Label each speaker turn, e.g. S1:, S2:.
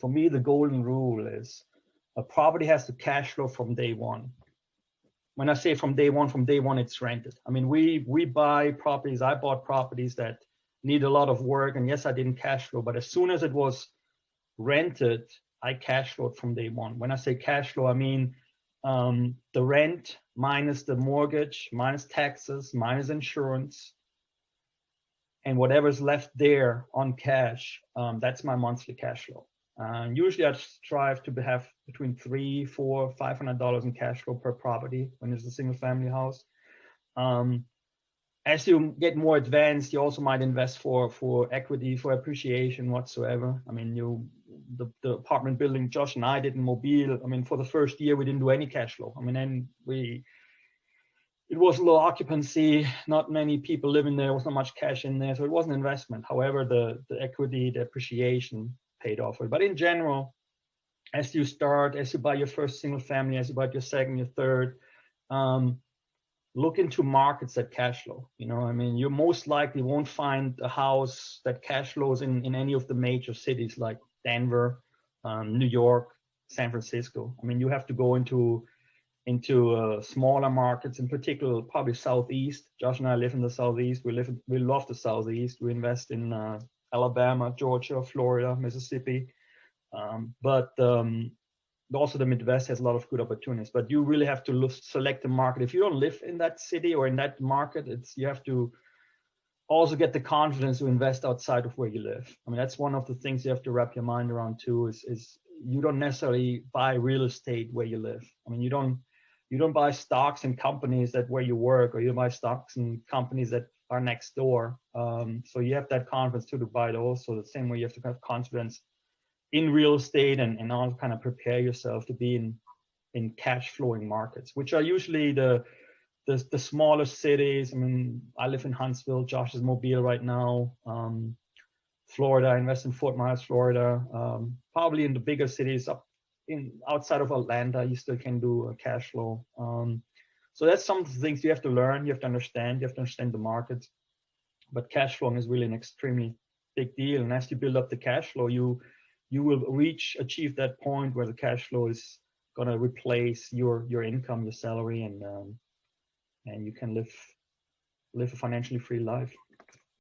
S1: for me, the golden rule is a property has to cash flow from day one. When I say from day one, it's rented. I mean, we buy properties. I bought properties that need a lot of work, and yes, I didn't cash flow, but as soon as it was rented, I cash flowed from day one. When I say cash flow, I mean the rent minus the mortgage, minus taxes, minus insurance, and whatever's left there on cash, that's my monthly cash flow. Usually I strive to have between $300, $400, $500 in cash flow per property when it's a single family house. As you get more advanced, you also might invest for equity, for appreciation whatsoever. I mean, the apartment building Josh and I did in Mobile, I mean, for the first year, we didn't do any cash flow. I mean, then it was low occupancy, not many people living there, was not much cash in there, so it was an investment. However, the equity, the appreciation paid off. But in general, as you buy your first single family, as you buy your second, your third, look into markets that cash flow. You know, I mean, you most likely won't find a house that cash flows in any of the major cities like Denver, New York, San Francisco. I mean, you have to go into smaller markets, in particular, probably Southeast. Josh and I live in the Southeast. We love the Southeast. We invest in Alabama, Georgia, Florida, Mississippi. But also the Midwest has a lot of good opportunities. But you really have to select the market. If you don't live in that city or in that market, you have to also get the confidence to invest outside of where you live. I mean, that's one of the things you have to wrap your mind around too. Is you don't necessarily buy real estate where you live. I mean, you don't buy stocks in companies that where you work, or you buy stocks in companies that are next door. So you have that confidence too to buy those. So the same way you have to have confidence in real estate and also kind of prepare yourself to be in cash flowing markets, which are usually the smaller cities. I mean, I live in Huntsville. Josh is Mobile right now. Florida, I invest in Fort Myers, Florida. Probably in the bigger cities outside of Atlanta, you still can do a cash flow. So that's some of the things you have to learn. You have to understand. You have to understand the market. But cash flowing is really an extremely big deal. And as you build up the cash flow, you will achieve that point where the cash flow is going to replace your income, your salary, and you can live a financially free life.